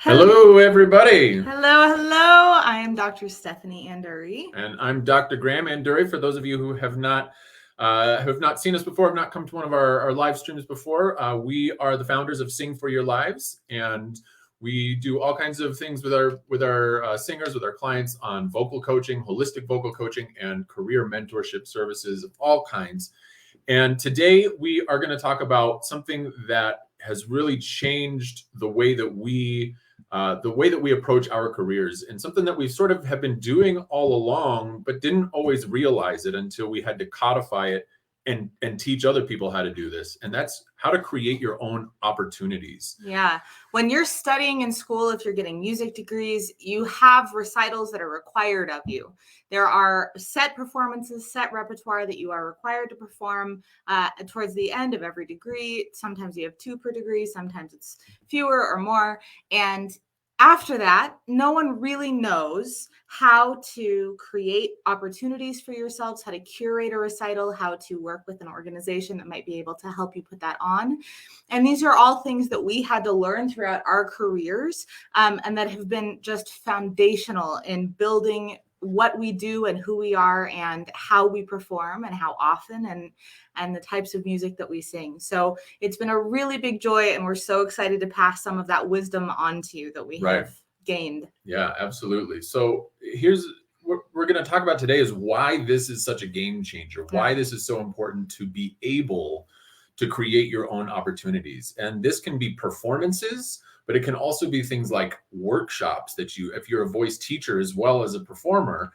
Hello, everybody. Hello. I am Dr. Stephanie Anduri. And I'm Dr. Graham Anduri. For those of you who have not seen us before, have not come to one of our live streams before, we are the founders of Sing for Your Lives, and we do all kinds of things with our singers, with our clients on vocal coaching, holistic vocal coaching, and career mentorship services of all kinds. And today we are going to talk about something that has really changed the way that we approach our careers, and something that we sort of have been doing all along, but didn't always realize it until we had to codify it and teach other people how to do this. And that's how to create your own opportunities. Yeah. When you're studying in school, if you're getting music degrees, you have recitals that are required of you. There are set performances, set repertoire that you are required to perform towards the end of every degree. Sometimes you have 2 per degree, sometimes it's fewer or more. And after that, no one really knows how to create opportunities for yourselves, how to curate a recital, how to work with an organization that might be able to help you put that on. And these are all things that we had to learn throughout our careers, and that have been just foundational in building what we do and who we are and how we perform and how often and the types of music that we sing. So it's been a really big joy, and we're so excited to pass some of that wisdom on to you that we have gained. Yeah, absolutely. So here's what we're going to talk about today is why this is such a game changer, why this is so important to be able to create your own opportunities. And this can be performances, but it can also be things like workshops that if you're a voice teacher as well as a performer,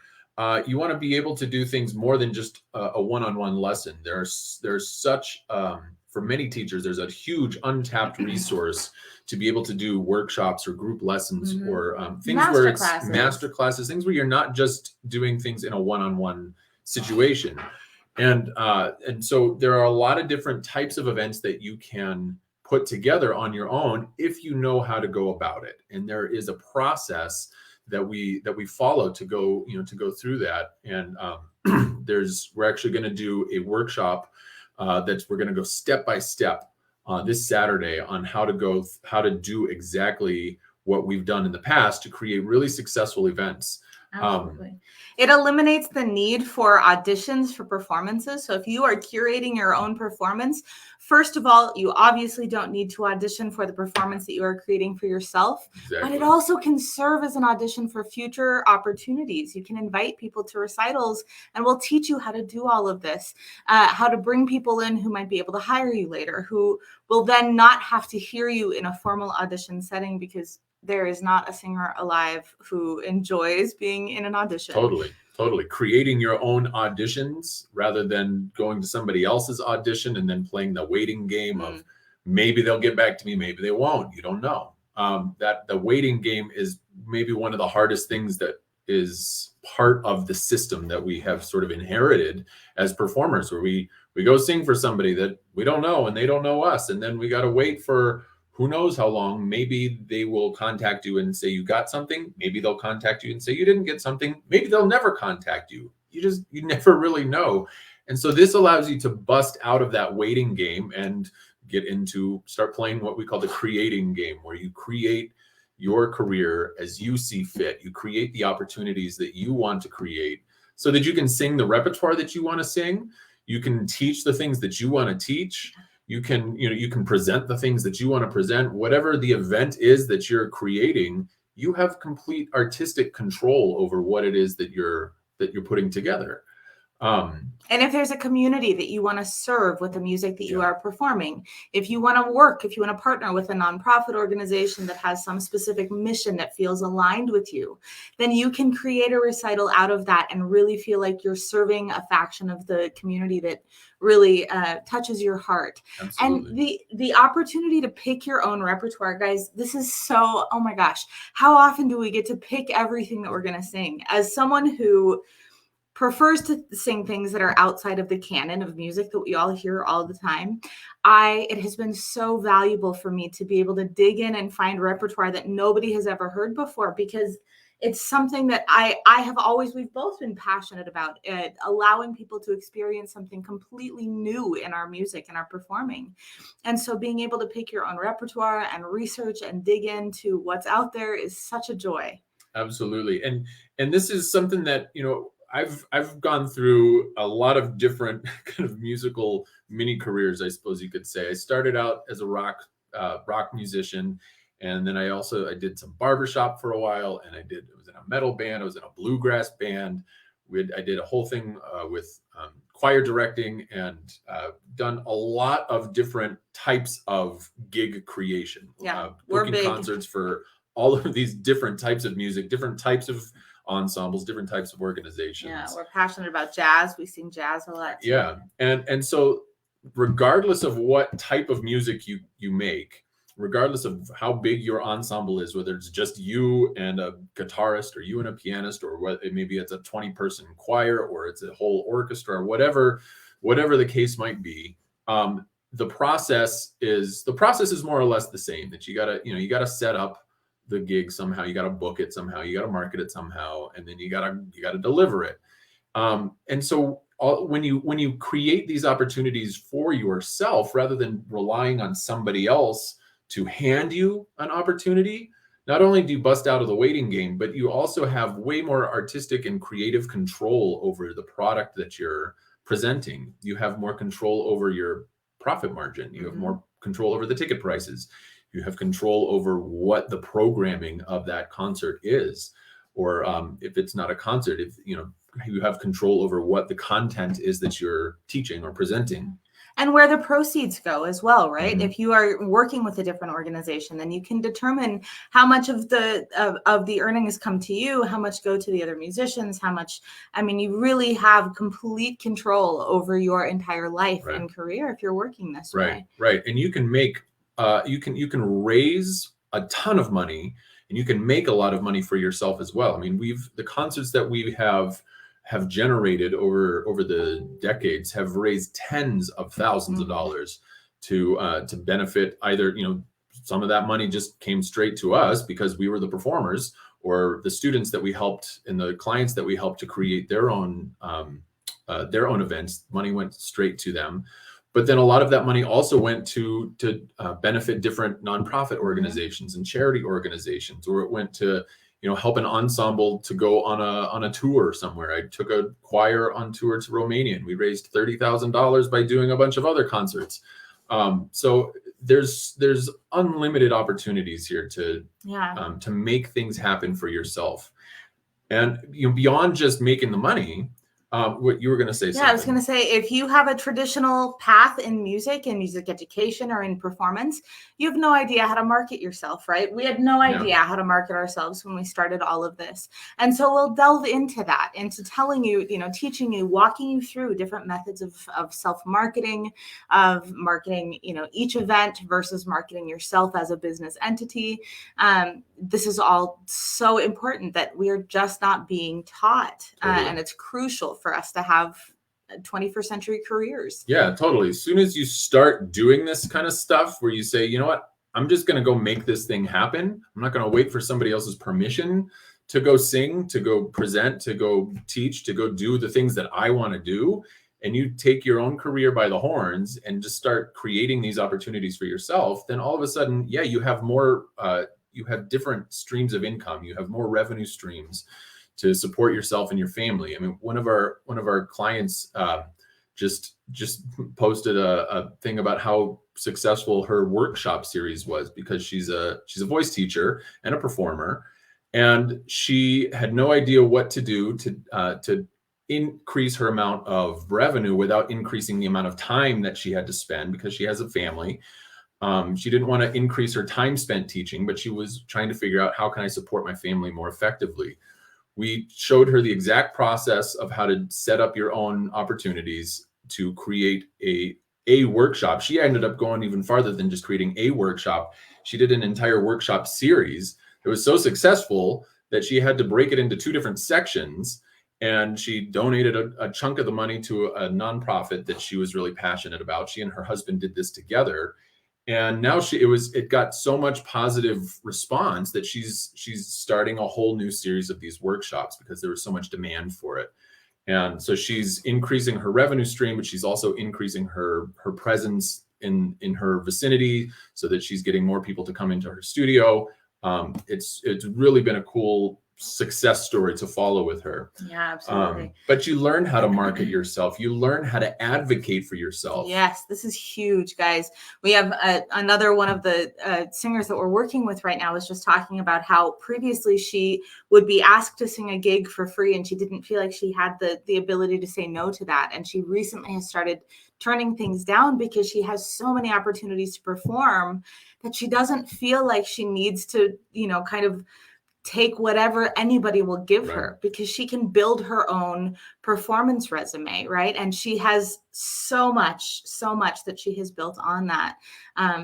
you want to be able to do things more than just a one-on-one lesson. There's such, for many teachers, there's a huge untapped resource to be able to do workshops or group lessons or things where it's master classes, things where you're not just doing things in a one-on-one situation. And so there are a lot of different types of events that you can put together on your own if you know how to go about it. And there is a process that we follow to go through that. And we're actually going to do a workshop we're going to go step by step this Saturday on how to do exactly what we've done in the past to create really successful events. Absolutely. It eliminates the need for auditions for performances. So if you are curating your own performance, first of all, you obviously don't need to audition for the performance that you are creating for yourself. Exactly. But it also can serve as an audition for future opportunities. You can invite people to recitals, and we'll teach you how to do all of this, how to bring people in who might be able to hire you later, who will then not have to hear you in a formal audition setting, because there is not a singer alive who enjoys being in an audition. Totally. Creating your own auditions rather than going to somebody else's audition and then playing the waiting game of maybe they'll get back to me, maybe they won't. You don't know. That the waiting game is maybe one of the hardest things that is part of the system that we have sort of inherited as performers, where we go sing for somebody that we don't know and they don't know us. And then we got to wait for who knows how long. Maybe they will contact you and say you got something. Maybe they'll contact you and say you didn't get something. Maybe they'll never contact you. You never really know. And so this allows you to bust out of that waiting game and start playing what we call the creating game, where you create your career as you see fit. You create the opportunities that you want to create so that you can sing the repertoire that you want to sing. You can teach the things that you want to teach. You can present the things that you want to present. Whatever the event is that you're creating, you have complete artistic control over what it is that you're putting together. And if there's a community that you want to serve with the music that you are performing, if you want to partner with a nonprofit organization that has some specific mission that feels aligned with you, then you can create a recital out of that and really feel like you're serving a faction of the community that really touches your heart. Absolutely. And the opportunity to pick your own repertoire, guys, this is so, oh my gosh, how often do we get to pick everything that we're going to sing? As someone who prefers to sing things that are outside of the canon of music that we all hear all the time, it has been so valuable for me to be able to dig in and find repertoire that nobody has ever heard before, because it's something that we've both been passionate about, allowing people to experience something completely new in our music and our performing. And so being able to pick your own repertoire and research and dig into what's out there is such a joy. Absolutely. And this is something that, I've gone through a lot of different kind of musical mini careers, I suppose you could say. I started out as a rock musician, and then I did some barbershop for a while, and I was in a metal band, I was in a bluegrass band. I did a whole thing with choir directing, and done a lot of different types of gig creation. Yeah, we're booking big. Concerts for all of these different types of music, different types of ensembles, different types of organizations. Yeah, we're passionate about jazz. We sing jazz a lot too. Yeah, and so regardless of what type of music you make, regardless of how big your ensemble is, whether it's just you and a guitarist, or you and a pianist, or maybe it's a 20-person choir, or it's a whole orchestra, or whatever the case might be, the process is more or less the same. That you gotta set up the gig somehow, you gotta book it somehow, you gotta market it somehow, and then you gotta deliver it. And so when you create these opportunities for yourself, rather than relying on somebody else to hand you an opportunity, not only do you bust out of the waiting game, but you also have way more artistic and creative control over the product that you're presenting. You have more control over your profit margin. You have more control over the ticket prices. You have control over what the programming of that concert is, or if it's not a concert, you have control over what the content is that you're teaching or presenting. And where the proceeds go as well, right? Mm-hmm. If you are working with a different organization, then you can determine how much of the earnings come to you, how much go to the other musicians, how much. I mean, you really have complete control over your entire life and career if you're working this way. Right. And you can make you can raise a ton of money, and you can make a lot of money for yourself as well. I mean, the concerts that we have generated over the decades have raised tens of thousands of dollars to benefit either, some of that money just came straight to us because we were the performers, or the students that we helped and the clients that we helped to create their own events. Money went straight to them. But then a lot of that money also went to benefit different nonprofit organizations and charity organizations, or it went to help an ensemble to go on a tour somewhere. I took a choir on tour to Romania, and we raised $30,000 by doing a bunch of other concerts. So there's unlimited opportunities here to make things happen for yourself, and beyond just making the money. What you were going to say? Yeah, I was going to say, if you have a traditional path in music and music education or in performance, you have no idea how to market yourself, right? We had no idea how to market ourselves when we started all of this. And so we'll delve into that, into telling you, teaching you, walking you through different methods of self-marketing, of marketing, each event versus marketing yourself as a business entity. This is all so important that we're just not being taught. Totally. And it's crucial for us to have 21st century careers. Yeah, totally. As soon as you start doing this kind of stuff where you say, you know what, I'm just going to go make this thing happen. I'm not going to wait for somebody else's permission to go sing, to go present, to go teach, to go do the things that I want to do. And you take your own career by the horns and just start creating these opportunities for yourself. Then all of a sudden, you have more, you have different streams of income. You have more revenue streams to support yourself and your family. I mean, one of our clients just posted a thing about how successful her workshop series was, because she's a voice teacher and a performer, and she had no idea what to do to increase her amount of revenue without increasing the amount of time that she had to spend, because she has a family. She didn't want to increase her time spent teaching, but she was trying to figure out, how can I support my family more effectively? We showed her the exact process of how to set up your own opportunities to create a workshop. She ended up going even farther than just creating a workshop. She did an entire workshop series. It was so successful that she had to break it into 2 different sections, and she donated a chunk of the money to a nonprofit that she was really passionate about. She and her husband did this together, And now it got so much positive response that she's starting a whole new series of these workshops because there was so much demand for it. And so she's increasing her revenue stream, but she's also increasing her presence in her vicinity so that she's getting more people to come into her studio. It's really been a cool success story to follow with her. Yeah, absolutely. But you learn how to market yourself. You learn how to advocate for yourself. Yes, this is huge, guys. We have another one of the singers that we're working with right now is just talking about how previously she would be asked to sing a gig for free and she didn't feel like she had the ability to say no to that. And she recently has started turning things down because she has so many opportunities to perform that she doesn't feel like she needs to, kind of take whatever anybody will give her, because she can build her own performance resume, right? And she has so much that she has built on that,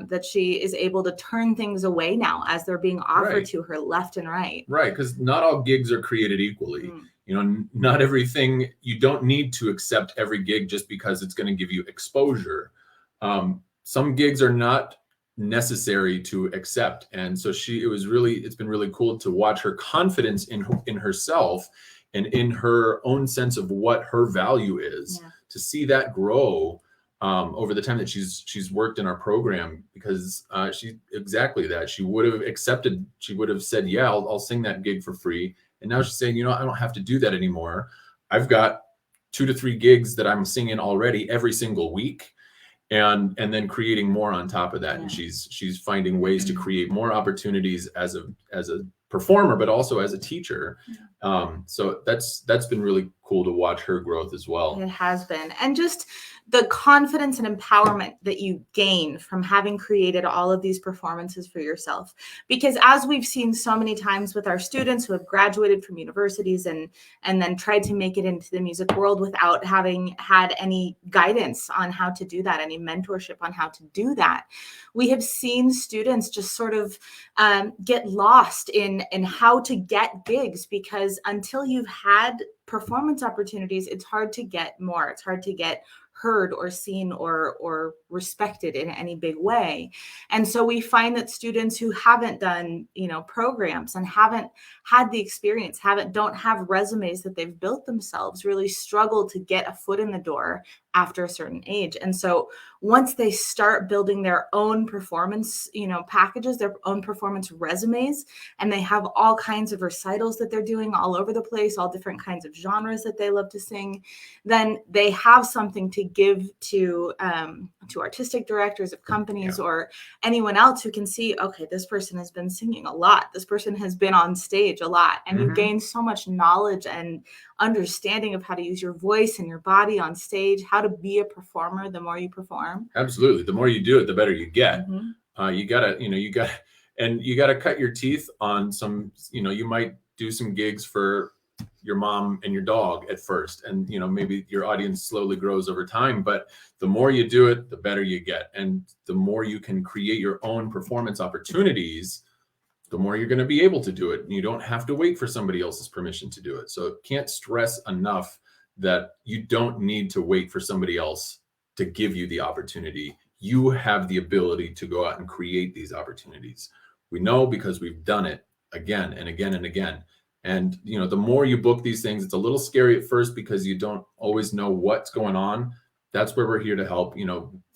that she is able to turn things away now as they're being offered to her left and right. Right, because not all gigs are created equally. Not everything, you don't need to accept every gig just because it's going to give you exposure. Some gigs are not necessary to accept, and so it's been really cool to watch her confidence in herself and in her own sense of what her value is, to see that grow over the time that she's worked in our program, because she would have said, yeah, I'll sing that gig for free, and now she's saying, I don't have to do that anymore. I've got 2 to 3 gigs that I'm singing already every single week. And then creating more on top of that. And she's finding ways to create more opportunities as a performer, but also as a teacher. So that's been really cool to watch her growth as well. It has been. And just the confidence and empowerment that you gain from having created all of these performances for yourself. Because as we've seen so many times with our students who have graduated from universities and then tried to make it into the music world without having had any guidance on how to do that, any mentorship on how to do that, we have seen students just sort of get lost in how to get gigs, because until you've had performance opportunities, it's hard to get more. It's hard to get heard or seen or respected in any big way. And so we find that students who haven't done, programs and haven't had the experience, don't have resumes that they've built themselves, really struggle to get a foot in the door after a certain age. And so once they start building their own performance, packages, their own performance resumes, and they have all kinds of recitals that they're doing all over the place, all different kinds of genres that they love to sing, then they have something to give to artistic directors of companies or anyone else who can see, okay, this person has been singing a lot. This person has been on stage a lot. And you gain so much knowledge and understanding of how to use your voice and your body on stage, how to be a performer the more you perform. Absolutely. The more you do it, the better you get. You gotta cut your teeth on some, you might do some gigs for your mom and your dog at first, and maybe your audience slowly grows over time, but the more you do it, the better you get. And the more you can create your own performance opportunities, the more you're going to be able to do it. And you don't have to wait for somebody else's permission to do it. So can't stress enough that you don't need to wait for somebody else to give you the opportunity. You have the ability to go out and create these opportunities. We know because we've done it again and again and again. And, the more you book these things, it's a little scary at first because you don't always know what's going on. That's where we're here to help.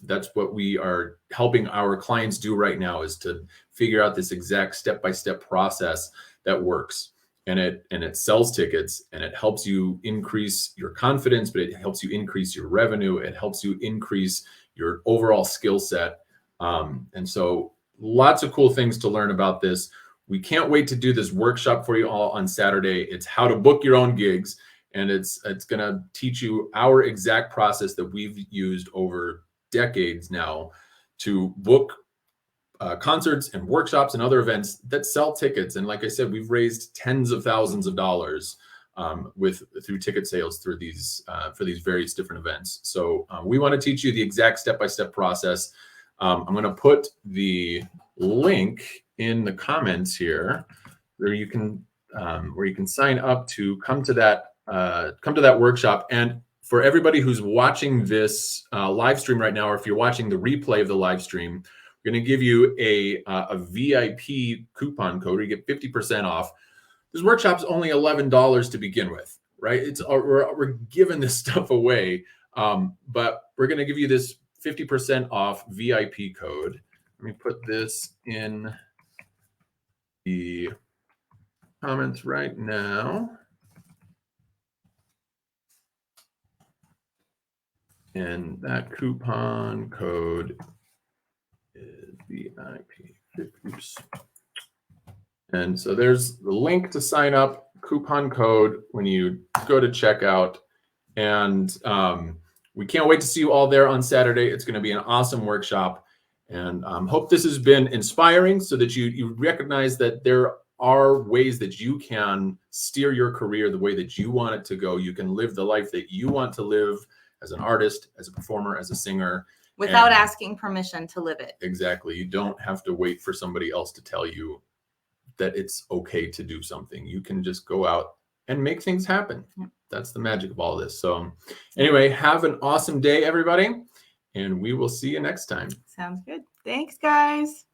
That's what we are helping our clients do right now, is to figure out this exact step-by-step process that works. And it sells tickets, and it helps you increase your confidence, but it helps you increase your revenue. It helps you increase your overall skill set. And so lots of cool things to learn about this. We can't wait to do this workshop for you all on Saturday. It's how to book your own gigs, and it's going to teach you our exact process that we've used over decades now to book concerts and workshops and other events that sell tickets. And like I said, we've raised tens of thousands of dollars through ticket sales through these for these various different events. So we want to teach you the exact step-by-step process. I'm going to put the link in the comments here where you can sign up to come to that workshop. And for everybody who's watching this live stream right now, or if you're watching the replay of the live stream, We're going to give you a VIP coupon code where you get 50% off. This workshop's only $11 to begin with, right? We're giving this stuff away, but we're going to give you this 50% off VIP code. Let me put this in the comments right now. And that coupon code is VIP 50%. And so there's the link to sign up, coupon code when you go to checkout. And we can't wait to see you all there on Saturday. It's going to be an awesome workshop. And hope this has been inspiring so that you recognize that there are ways that you can steer your career the way that you want it to go. You can live the life that you want to live as an artist, as a performer, as a singer. Without asking permission to live it. Exactly. You don't have to wait for somebody else to tell you that it's okay to do something. You can just go out and make things happen. Yep. That's the magic of all this. So anyway, have an awesome day, everybody. And we will see you next time. Sounds good. Thanks, guys.